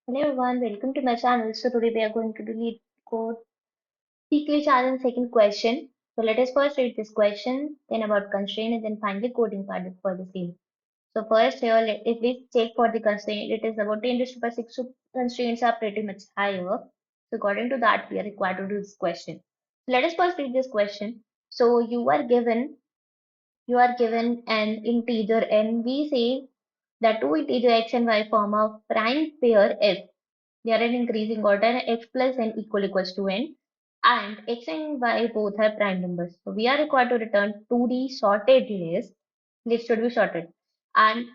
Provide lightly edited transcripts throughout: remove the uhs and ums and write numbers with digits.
Hello everyone, welcome to my channel. So today we are going to do Leetcode weekly challenge second question. So let us first read this question, then about constraint, and then finally coding part for the same. So first here, if we check for the constraint, it is about 10 raised to the power 6. So constraints are pretty much higher. So according to that, we are required to do this question. So let us first read this question. So you are given an integer and we say that two integer x and y form a prime pair f. They are in increasing order, x plus n equals to n, and x and y both are prime numbers. So we are required to return 2D sorted list. List should be sorted. And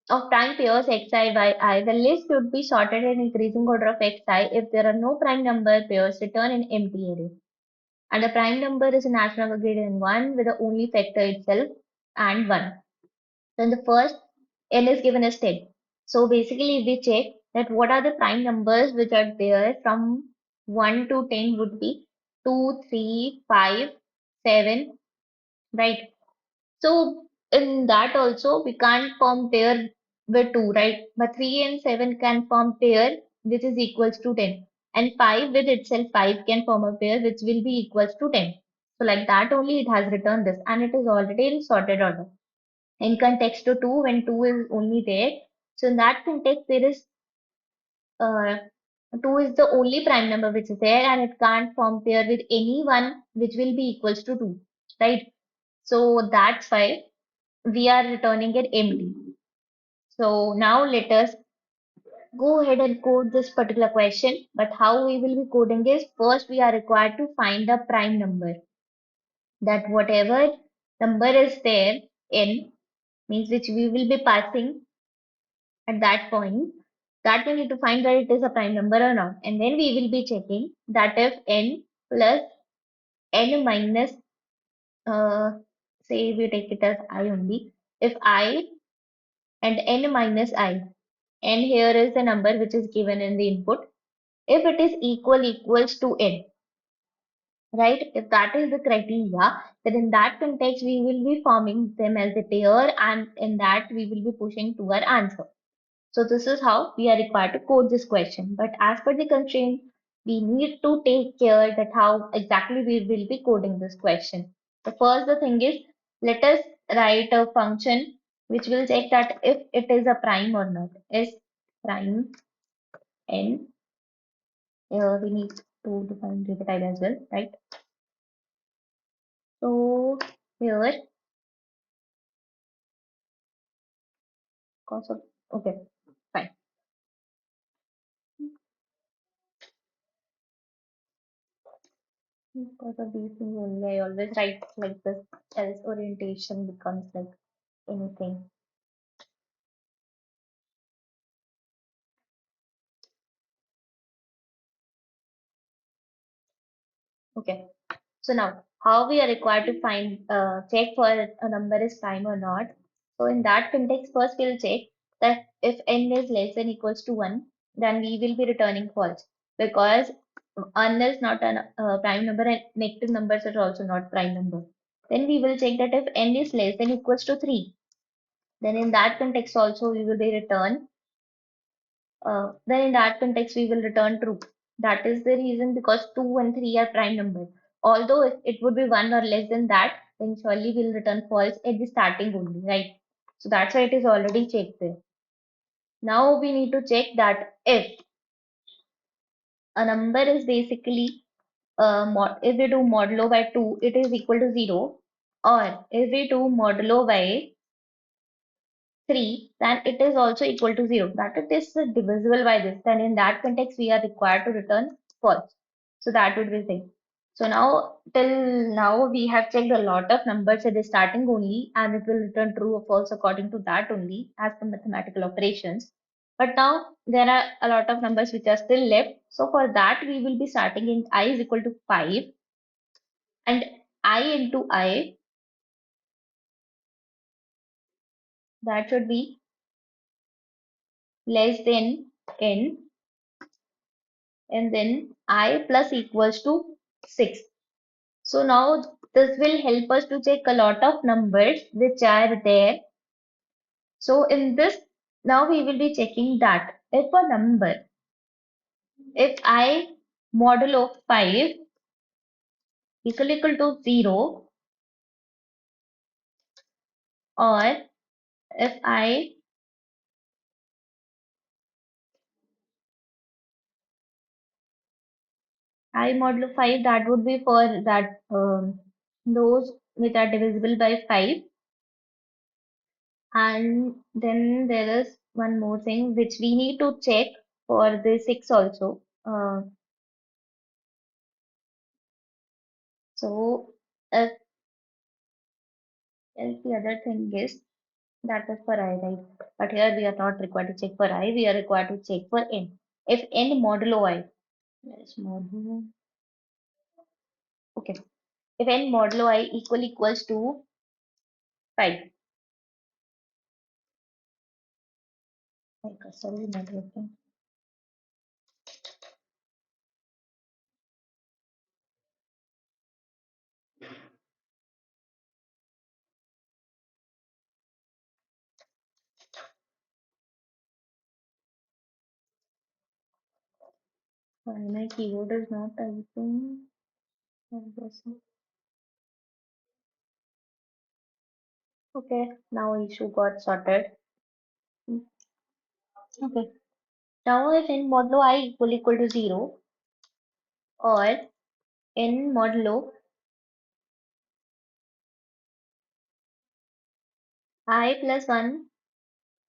of prime pairs xi, yi, the list should be sorted in increasing order of xi. If there are no prime number pairs, return an empty array. And the prime number is a natural number greater than 1 with the only factor itself and 1. Then the first n is given as 10. So basically, if we check that what are the prime numbers which are there from 1 to 10 would be 2, 3, 5, 7, right? So in that also we can't form pair with 2, right? But 3 and 7 can form pair which is equals to 10. And 5 with itself 5 can form a pair which will be equals to 10. So like that only it has returned this and it is already in sorted order in context to 2 when 2 is only there. So in that context, there is 2 is the only prime number which is there and it can't form pair with any one which will be equals to 2, right? So that's why we are returning it empty. So now let us go ahead and code this particular question. But how we will be coding is first we are required to find a prime number, that whatever number is there n means which we will be passing at that point, that we need to find that it is a prime number or not. And then we will be checking that if n plus n minus, uh, say we take it as I only, if I and n minus I, n here is the number which is given in the input, if it is equals to n, right? If that is the criteria, then in that context we will be forming them as a pair and in that we will be pushing to our answer. So this is how we are required to code this question. But as per the constraint, we need to take care that how exactly we will be coding this question. So first the thing is, let us write a function which will check that if it is a prime or not. Is prime n. We need to define data type as well, right? So here, cause of, okay, fine. Because of these things only, I always write like this, else orientation becomes like anything. Okay. So now, how we are required to find check for a number is prime or not. So in that context, first we'll check that if n is less than equals to 1, then we will be returning false because n is not a prime number and negative numbers are also not prime number. Then we will check that if n is less than equals to 3, then in that context also we will be then in that context we will return true. That is the reason because 2 and 3 are prime numbers. Although if it would be 1 or less than that, then surely we'll return false at the starting only, right? So that's why it is already checked there. Now we need to check that if a number is basically, if we do modulo by 2, it is equal to 0, or if we do modulo by 3, then it is also equal to 0. That it is divisible by this. Then in that context, we are required to return false. So that would be thing. So now, till now, we have checked a lot of numbers at the starting only, and it will return true or false according to that only as per mathematical operations. But now there are a lot of numbers which are still left. So for that, we will be starting in I is equal to 5 and I into I, that should be less than n, and then I plus equals to 6. So now this will help us to check a lot of numbers which are there. So in this, now we will be checking that if a number, if I modulo 5 equal to 0, or if I modulo 5, that would be for that those which are divisible by 5. And then there is one more thing which we need to check for the 6 also. So if, if the other thing is that is for I, right? But here we are not required to check for I, we are required to check for n. If n modulo I, where is modulo? Okay. If n modulo I equals to 5. Sorry, not working. Why my keyboard is not typing? I'm guessing. Okay, now issue got sorted. Okay. Now if n modulo I equal to 0, or n modulo I plus 1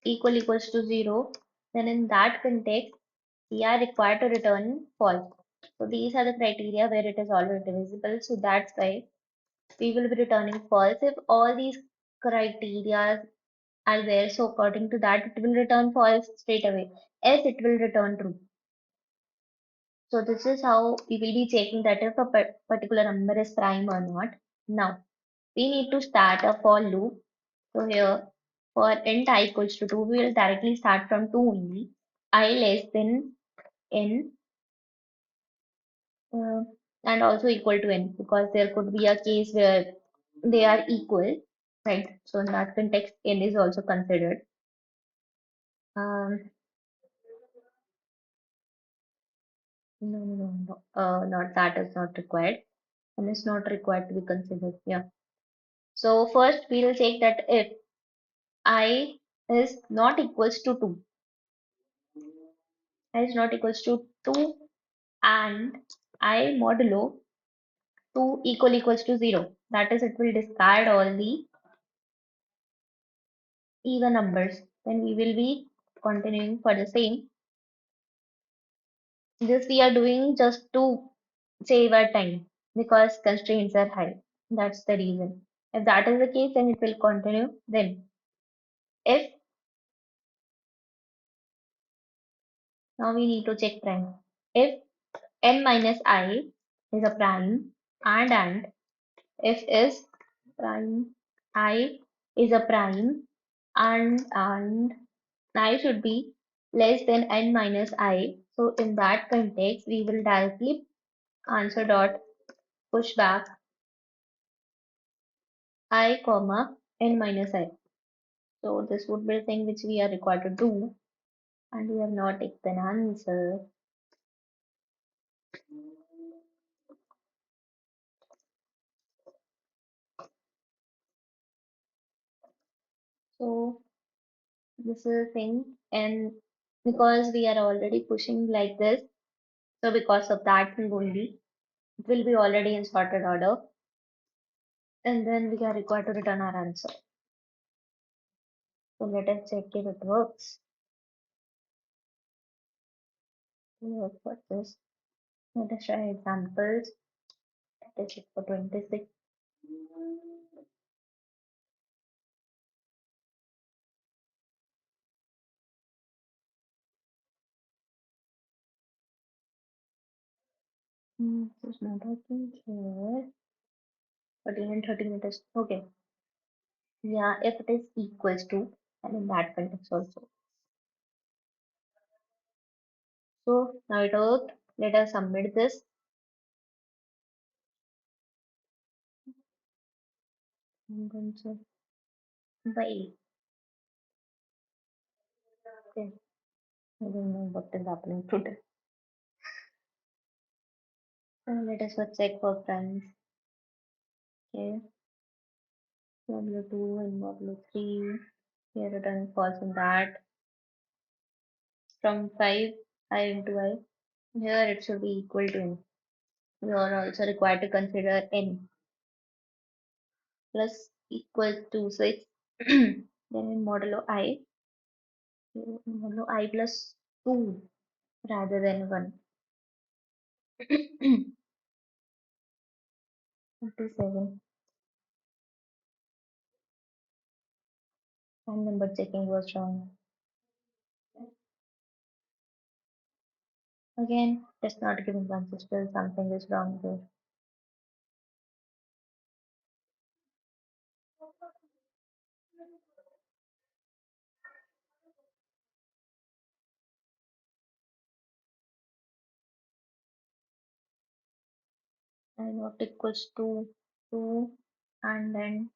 equals to 0, then in that context we are required to return false. So these are the criteria where it is already divisible. So that's why we will be returning false if all these criteria are there. So according to that, it will return false straight away. Else it will return true. So this is how we will be checking that if a particular number is prime or not. Now we need to start a for loop. So here for int I equals to 2, we will directly start from 2 only. I less than n uh, and also equal to n, because there could be a case where they are equal, right? So in that context, n is also considered. Um, no, not that is not required. N is not required to be considered. Yeah. So first we will check that if I is not equals to 2, I is not equals to 2 and I modulo 2 equals to 0. That is, it will discard all the even numbers. Then we will be continuing for the same. This we are doing just to save our time because constraints are high. That's the reason. If that is the case, then it will continue. Then if now we need to check prime. If n minus I is a prime and if is prime I is a prime and I should be less than n minus I. So in that context, we will directly answer dot push back I comma n minus I. So this would be the thing which we are required to do, and we have not taken answer. So this is the thing, and because we are already pushing like this, so because of that thing only, it will be already in sorted order, and then we are required to return our answer. So let us check if it works. Work for this. Let us try examples. Let us check for 26. This is not working here. 13 and 30 meters. Okay. Yeah, if it is equals to, and in that context also. So now it worked. Let us submit this. I'm going to by 8. Okay. I don't know what is happening today. Let us first check for friends. Okay, modulo 2 and modulo 3. We are returning false in that. From 5, I into I. Here it should be equal to n. We are also required to consider n plus equal to. So it's then in modulo I plus 2 rather than 1. 57. And number checking was wrong. Again, it's not giving consistent. Something is wrong there. And what equals to 2 and then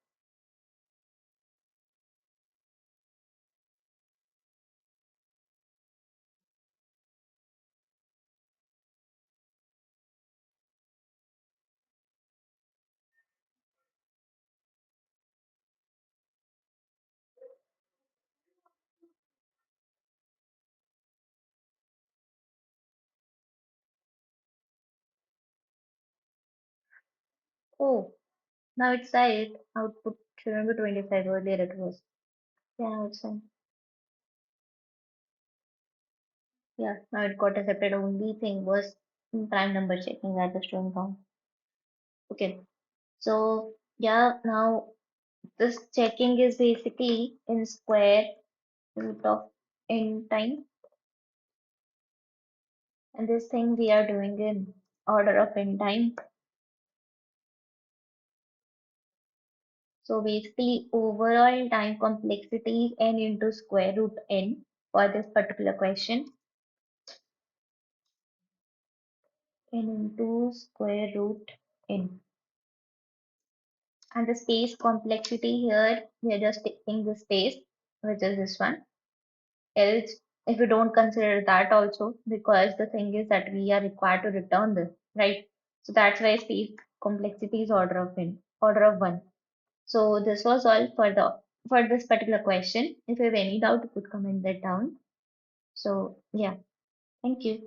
oh, now it's right. Output shouldn't be 25. Earlier it was. Yeah, now it's fine. Yeah, now it got accepted. Only thing was prime number checking that is showing wrong. Okay, so yeah, now this checking is basically in square root of n time, and this thing we are doing in order of n time. So basically overall time complexity is n into square root n for this particular question. N into square root n. And the space complexity here, we are just taking the space, which is this one. Else, if we don't consider that also, because the thing is that we are required to return this, right? So that's why space complexity is order of n, order of 1. So this was all for this particular question. If you have any doubt, you could comment that down. So yeah, thank you.